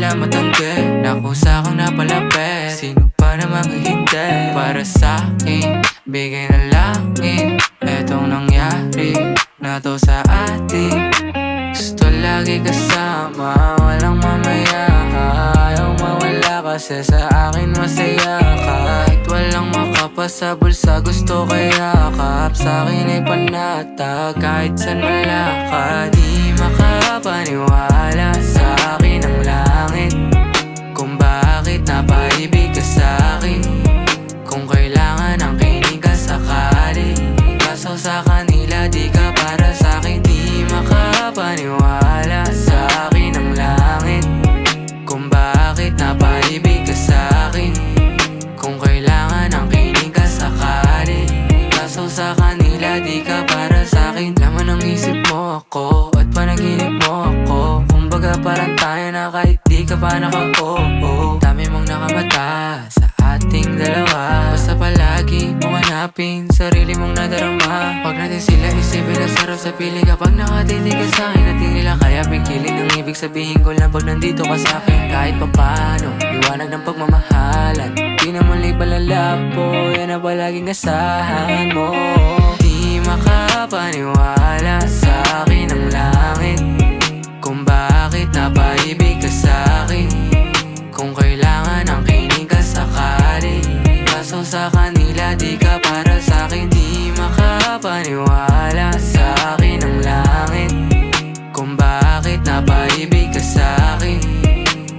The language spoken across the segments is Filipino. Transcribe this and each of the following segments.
na matanggi, nakusa kang napalapit. Sino pa namang hihintay para sa'kin? Bigay na langit etong nangyari na to sa atin. Gusto lagi kasama, walang mamaya. Ayaw mawala kasi sa akin masaya. Kahit walang makapasa bulsa, gusto kaya yakap. Sa'kin ay panatag kahit saan malakad. Di makapaniwala sa akin ang langit, kung bakit napaibig ka sa'kin. Kung kailangan ang kinig ka sakali, kaso sa kanila di ka para sa'kin. Di makapaniwala sa akin ang langit, kung bakit napaibig ka sa'kin. Kung kailangan ang kinig ka sakali, kaso sa kanila di ka para sa'kin. Laman ng isip mo ako at panaginip mo ako. Kumbaga parang tayo na kahit di ka pa naka-oo. Dami mong nakamata sa ating dalawa. Basta palagi mong hanapin sarili mong nadarama. Pag natin sila isipin na sarap sa piling. Kapag nakatitig ka sa'kin at di nila kaya pigilin ang ibig sabihin ko lang pag nandito ka sa'kin. Kahit pa paano, liwanag ng pagmamahalan. Di na muli palalapo, yan ang palaging asahan mo. Di makapaniwala sa akin ang langit, kung bakit napaibig ka sa'kin. Kung kailangan ang kinig ka sakali, kaso sa kanila di ka para sa'kin. Di makapaniwala sa akin ang langit, kung bakit napaibig ka sa'kin.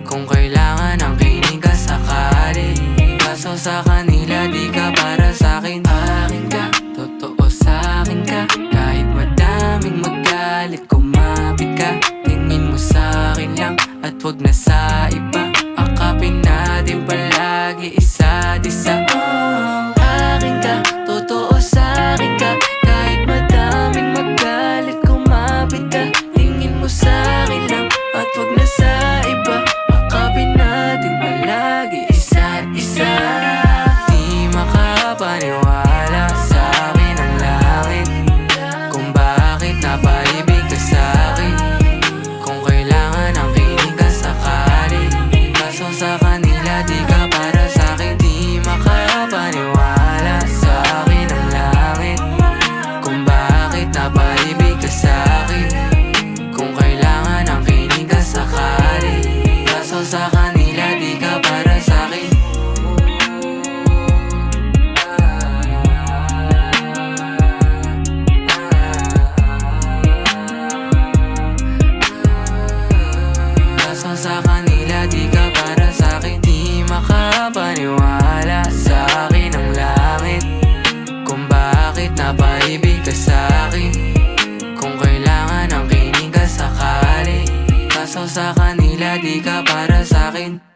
Kung kailangan ang kinig ka sakali, kaso sa kanila di ka para sa'kin. Akin ka, totoo sa'kin ka. Kahit madaming magalit, kumapit ka. Tingin mo sa'kin lang at wag na sa iba. Akapin natin palagi isa't isa. Akin ka, totoo sa'kin ka. Kahit madaming magalit, kumapit ka. Tingin mo sa'kin lang at wag na sa iba. Akapin natin palagi isa't isa. Di makapaniwala sa akin ang langit, kung bakit napaibig ka sa'kin. Kung kailangan ang kinig ka sakali, kaso sa kanila di ka para sa'kin. Di makapaniwala sa akin ang langit, kung bakit napaibig ka sa'kin. Kung kailangan ang kinig ka sakali, kaso sa kanila di ka para sa'kin. Kaso sa kanila di ka para sa'kin. Di makapaniwala sa akin ang langit, kung bakit napaibig ka sa'kin. Kung kailangan ang kinig ka sakali, kaso sa kanila di ka para sa'kin.